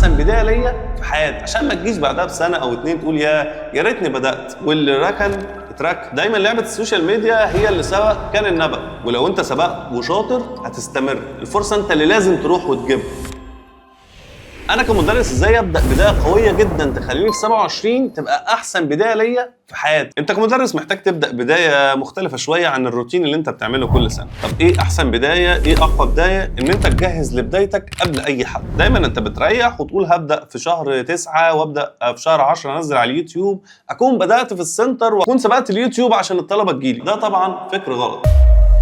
احسن بدايه ليا في حياتي، عشان ما تجيش بعدها بسنه او اتنين تقول يا ريتني بدات واللي ركن اترك. دايما لعبه السوشيال ميديا هي اللي سبق كان النبأ، ولو انت سبقت وشاطر هتستمر. الفرصه انت اللي لازم تروح وتجيبها. انا كمدرس ازاي ابدا بدايه قويه جدا تخليني في 27 تبقى احسن بدايه ليا في حياتي؟ انت كمدرس محتاج تبدا بدايه مختلفه شويه عن الروتين اللي انت بتعمله كل سنه. طب ايه احسن بدايه؟ ايه اقوى بدايه؟ ان انت تجهز لبدايتك قبل اي حد. دايما انت بتريح وتقول هبدا في شهر 9 وابدا في شهر 10 انزل على اليوتيوب، اكون بدات في السنتر واكون سبقت اليوتيوب عشان الطلبه تجيلي. ده طبعا فكر غلط.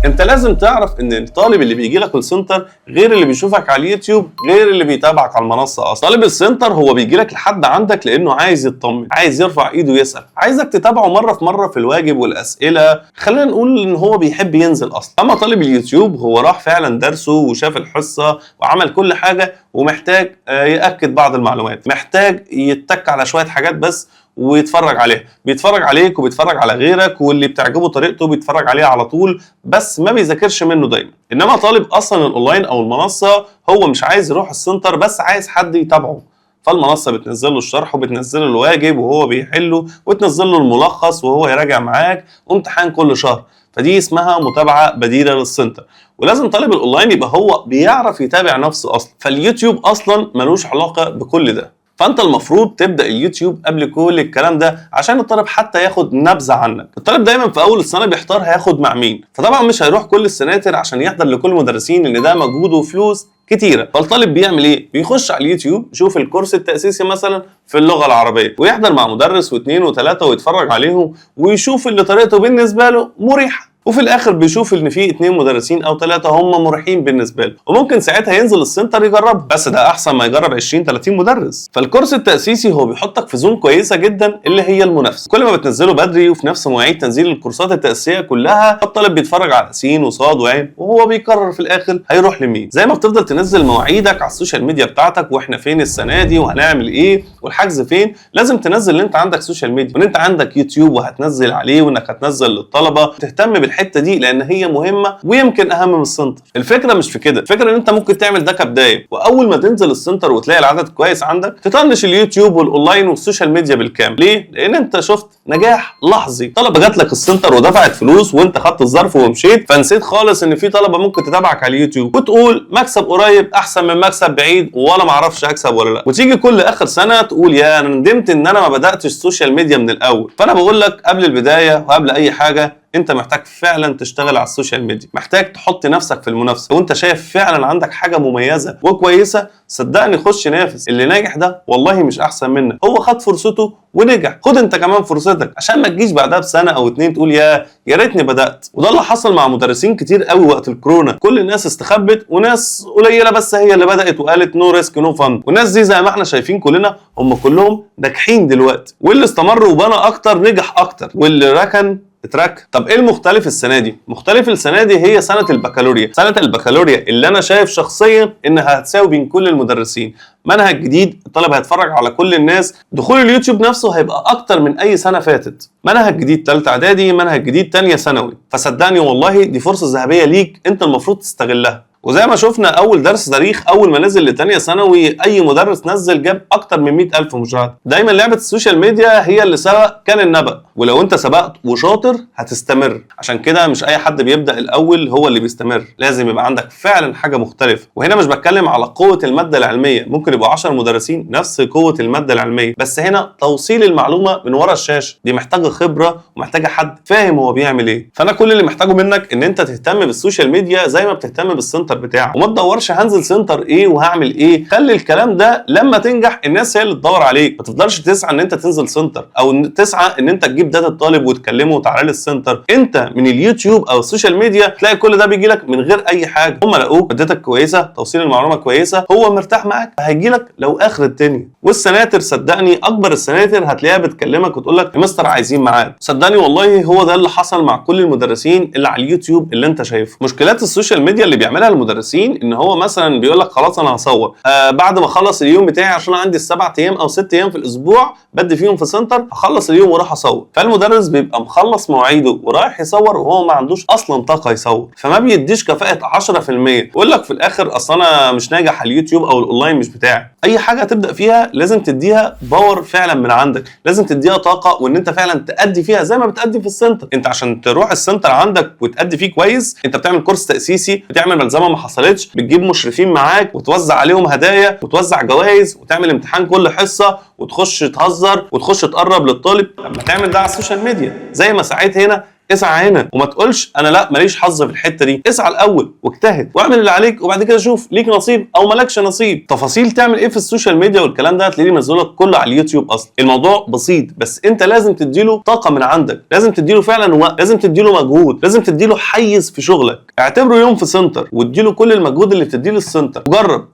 انت لازم تعرف ان الطالب اللي بيجي لك السنتر غير اللي بيشوفك على اليوتيوب غير اللي بيتابعك على المنصه اصلا. طالب السنتر هو بيجي لك لحد عندك لانه عايز يطمن، عايز يرفع ايده يسال، عايزك تتابعه مره في مره في الواجب والاسئله. خلينا نقول ان هو بيحب ينزل اصلا. اما طالب اليوتيوب هو راح فعلا درسه وشاف الحصه وعمل كل حاجه ومحتاج ياكد بعض المعلومات، محتاج يتك على شويه حاجات بس ويتفرج عليها. بيتفرج عليك وبيتفرج على غيرك، واللي بتعجبه طريقته بيتفرج عليها على طول، بس ما بيذاكرش منه دايما. انما طالب اصلا الاونلاين او المنصه هو مش عايز يروح السنتر، بس عايز حد يتابعه. فالمنصه بتنزل له الشرح وبتنزل له الواجب وهو بيحله، وتنزل له الملخص وهو يراجع معاك، وامتحان كل شهر. فدي اسمها متابعه بديله للسنتر. ولازم طالب الاونلاين يبقى هو بيعرف يتابع نفسه اصلا. فاليوتيوب اصلا ملوش علاقه بكل ده. فانت المفروض تبدا اليوتيوب قبل كل الكلام ده عشان الطالب حتى ياخد نبذه عنك. الطالب دايما في اول السنه بيحتار هياخد مع مين، فطبعا مش هيروح كل السناتر عشان يحضر لكل المدرسين لان ده مجهود وفلوس كتيره. فالطالب بيعمل ايه؟ بيخش على اليوتيوب يشوف الكورس التاسيسي مثلا في اللغه العربيه ويحضر مع مدرس واثنين وثلاثه ويتفرج عليهم ويشوف اللي طريقته بالنسبه له مريحه، وفي الاخر بيشوف ان في 2 مدرسين او 3 هم مريحين بالنسبه له، وممكن ساعتها ينزل السنتر يجربه. بس ده احسن ما يجرب 20 30 مدرس. فالكورس التاسيسي هو بيحطك في زون كويسه جدا اللي هي المنافسه. كل ما بتنزله بدري وفي نفس مواعيد تنزيل الكورسات التاسيسيه كلها، الطالب بيتفرج على س وصاد وعين وهو بيقرر في الاخر هيروح لمين. زي ما بتفضل تنزل مواعيدك على السوشيال ميديا بتاعتك واحنا فين السنه دي وهنعمل ايه والحجز فين، لازم تنزل ان انت عندك سوشيال ميديا وان انت عندك يوتيوب وهتنزل عليه وانك هتنزل للطلبه. تهتم بالحته دي لان هي مهمه ويمكن اهم من السنتر. الفكره مش في كده، الفكره ان انت ممكن تعمل ده كبدايه، واول ما تنزل السنتر وتلاقي العدد كويس عندك تطنش اليوتيوب والاونلاين والسوشيال ميديا بالكامل. ليه؟ لان انت شفت نجاح لحظي. طلبه جات لك السنتر ودفعت فلوس وانت خدت الظرف ومشيت، فنسيت خالص ان في طلبه ممكن تتابعك على اليوتيوب وتقول مكسب قريب احسن من مكسب بعيد ولا ما اعرفش هكسب ولا لا، وتيجي كل اخر سنه تقول يا انا ندمت ان انا ما بداتش السوشيال ميديا من الاول. فانا بقول لك قبل البدايه وقبل اي حاجه انت محتاج فعلا تشتغل على السوشيال ميديا، محتاج تحط نفسك في المنافسه. وانت شايف فعلا عندك حاجه مميزه وكويسه، صدقني خش نافس. اللي ناجح ده والله مش احسن منك، هو خد فرصته ونجح. خد انت كمان فرصتك عشان ما تجيش بعدها بسنه او 2 تقول يا ريتني بدات. وده اللي حصل مع مدرسين كتير قوي وقت الكورونا. كل الناس استخبت وناس قليله بس هي اللي بدات وقالت نو ريسك نو فن، والناس دي زي ما احنا شايفين كلنا هم كلهم ناجحين دلوقتي، واللي استمر وبنى اكتر نجح اكتر، واللي ركن اترك. طب ايه المختلف السنه دي؟ مختلف السنه دي هي سنه البكالوريا. سنه البكالوريا اللي انا شايف شخصيا انها هتساوي بين كل المدرسين. منهج جديد، الطالب هيتفرج على كل الناس، دخول اليوتيوب نفسه هيبقى اكتر من اي سنه فاتت. منهج جديد ثالثه اعدادي، منهج جديد ثانيه ثانوي. فصدقني والله دي فرصه ذهبيه ليك انت المفروض تستغلها. وزي ما شفنا اول درس تاريخ اول ما نزل لتانية ثانوي اي مدرس نزل جاب اكتر من 100,000 مشاهده. دايما لعبه السوشيال ميديا هي اللي سبق كان النبأ، ولو انت سبقت وشاطر هتستمر. عشان كده مش اي حد بيبدا الاول هو اللي بيستمر، لازم يبقى عندك فعلا حاجه مختلفه. وهنا مش بتكلم على قوه الماده العلميه، ممكن يبقى 10 مدرسين نفس قوه الماده العلميه، بس هنا توصيل المعلومه من ورا الشاشه دي محتاجه خبره ومحتاجه حد فاهم هو بيعمل ايه. فانا كل اللي محتاجه منك ان انت تهتم بالسوشيال ميديا زي ما بتهتم بالسنتر بتاعك، وما تدورش هنزل سنتر ايه وهعمل ايه. خلي الكلام ده لما تنجح الناس هي اللي تدور عليك. ما تفضلش تسعى ان انت تنزل سنتر او تسعى ان انت تجيب داتا الطالب وتكلمه وتعالى للسنتر. انت من اليوتيوب او السوشيال ميديا تلاقي كل ده بيجي لك من غير اي حاجه. هم لقوك اديتك كويسه، توصيل المعلومه كويسه، هو مرتاح معاك، هيجي لك لو اخر الدنيا. والسناتر صدقني اكبر السناتر هتلاقيها بتكلمك وتقول لك يا مستر عايزين ميعاد. صدقني والله هو ده اللي حصل مع كل المدرسين اللي على اليوتيوب اللي انت شايفه. مشكلات السوشيال ميديا اللي بيعملها المدرسين ان هو مثلا بيقول لك خلاص انا هصور بعد ما اخلص اليوم بتاعي، عشان عندي ال7 ايام او 6 ايام في الاسبوع بدي فيهم في سنتر، هخلص اليوم وراح اصور. فالمدرس بيبقى مخلص مواعيده ورايح يصور وهو ما عندوش اصلا طاقه يصور، فما بيديش كفاءه 10%. يقول لك في الاخر اصل انا مش ناجح على اليوتيوب او الاونلاين مش بتاعي. اي حاجه هتبدا فيها لازم تديها باور فعلا من عندك، لازم تديها طاقه وان انت فعلا تأدي فيها زي ما بتأدي في السنتر. انت عشان تروح السنتر عندك وتأدي فيه كويس، انت بتعمل كورس تأسيسي، بتعمل ملزمه ما حصلتش، بتجيب مشرفين معاك وتوزع عليهم هدايا وتوزع جوائز وتعمل امتحان كل حصه وتخش تهزر وتخش تقرب للطالب. لما تعمل ده على السوشيال ميديا زي ما سعيت هنا، اسعى هنا وما تقولش انا لا ماليش حظ في الحته دي. اسعى الاول واجتهد واعمل اللي عليك، وبعد كده شوف ليك نصيب او مالكش نصيب. تفاصيل تعمل ايه في السوشيال ميديا والكلام ده هتلاقيه منزله لك كله على اليوتيوب. اصلا الموضوع بسيط، بس انت لازم تديله طاقه من عندك، لازم تديله فعلا وقت، لازم تديله مجهود، لازم تديله حيز في شغلك. اعتبره يوم في سنتر واديله كل المجهود اللي بتديه للسنتر،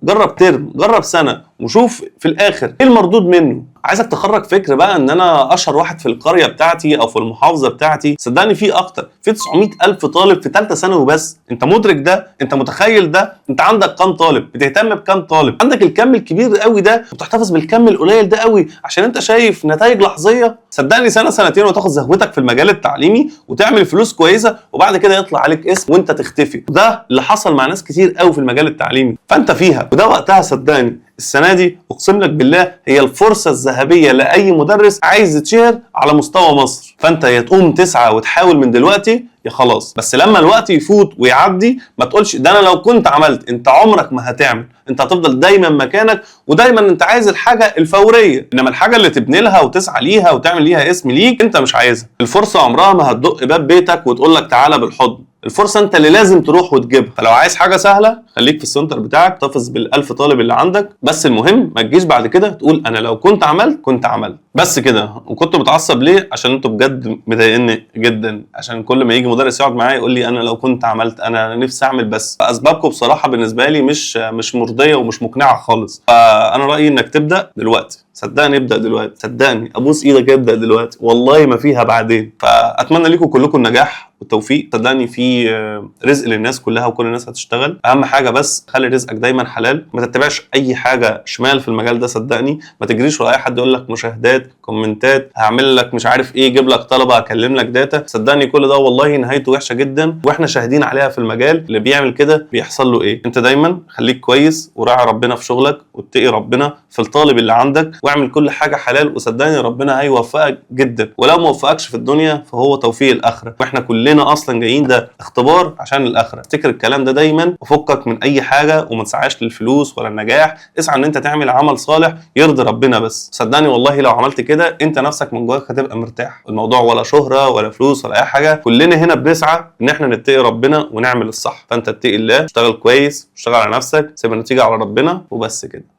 جرب ترم، جرب سنه، وشوف في الاخر ايه المردود منه. عايزك تخرج فكر بقى ان انا اشهر واحد في القريه بتاعتي او في المحافظه بتاعتي. صدقني في اكتر، في 900,000 طالب في ثالثه ثانوي بس. انت مدرك ده؟ انت متخيل ده؟ انت عندك كام طالب؟ بتهتم بكام طالب؟ عندك الكم الكبير قوي ده وبتحتفظ بالكم القليل ده قوي عشان انت شايف نتائج لحظيه؟ صدقني سنه سنتين وتاخد زهوتك في المجال التعليمي وتعمل فلوس كويسه، وبعد كده يطلع عليك اسم وانت تختفي. ده اللي حصل مع ناس كتير قوي في المجال التعليمي. فانت فيها وده وقتها. صدقني السنه دي اقسم لك بالله هي الفرصه الذهبيه لاي مدرس عايز يتشهر على مستوى مصر. فانت يا تقوم تسعى وتحاول من دلوقتي يا خلاص. بس لما الوقت يفوت ويعدي ما تقولش ده انا لو كنت عملت. انت عمرك ما هتعمل، انت هتفضل دايما مكانك، ودايما انت عايز الحاجه الفوريه. انما الحاجه اللي تبني لها وتسعى ليها وتعمل ليها اسم ليك انت مش عايزها. الفرصه عمرها ما هتدق باب بيتك وتقول لك تعالى بالحضن. الفرصه انت اللي لازم تروح وتجيبها. فلو عايز حاجه سهله خليك في السنتر بتاعك، احتفظ بال1000 طالب اللي عندك. بس المهم ما تجيش بعد كده تقول انا لو كنت عملت كنت عملت بس كده. وكنت متعصب ليه؟ عشان انتوا بجد مضايقني جدا. عشان كل ما يجي مدرس يقعد معايا يقول لي انا لو كنت عملت، انا نفسي اعمل. بس اسبابكم بصراحه بالنسبه لي مش مرضيه ومش مقنعه خالص. فانا رايي انك تبدا دلوقتي. صدقني ابدا دلوقتي، صدقني ابوس ايدك ابدا دلوقتي، والله ما فيها بعدين. فاتمنى لكم كلكم النجاح والتوفيق. صدقني في رزق للناس كلها وكل الناس هتشتغل. اهم حاجه بس خلي رزقك دايما حلال، ما تتبعش اي حاجه شمال في المجال ده. صدقني ما تجريش ورا اي حد يقول لك مشاهدات، كومنتات، هعمل لك مش عارف ايه، جيب لك طلبه، اكلم لك داتا. صدقني كل ده والله نهايته وحشه جدا، واحنا شاهدين عليها في المجال. اللي بيعمل كده بيحصل له ايه. انت دايما خليك كويس وراعي ربنا في شغلك واتقي ربنا في الطالب اللي عندك، واعمل كل حاجه حلال، وصدقني ربنا هيوفقك جدا. ولو ما وفقكش في الدنيا فهو توفيق الاخره، واحنا كلنا اصلا جايين ده اختبار عشان الاخره. افتكر الكلام ده دايما وفكك من اي حاجه وما تسعاش للفلوس ولا النجاح. اسعى ان انت تعمل عمل صالح يرضي ربنا بس. صدقني والله لو عملت كده انت نفسك من جواك هتبقى مرتاح. الموضوع ولا شهره ولا فلوس ولا اي حاجه، كلنا هنا بنسعى ان احنا نتقي ربنا ونعمل الصح. فانت اتقي الله، اشتغل كويس، اشتغل على نفسك، سيب النتيجه على ربنا وبس كده.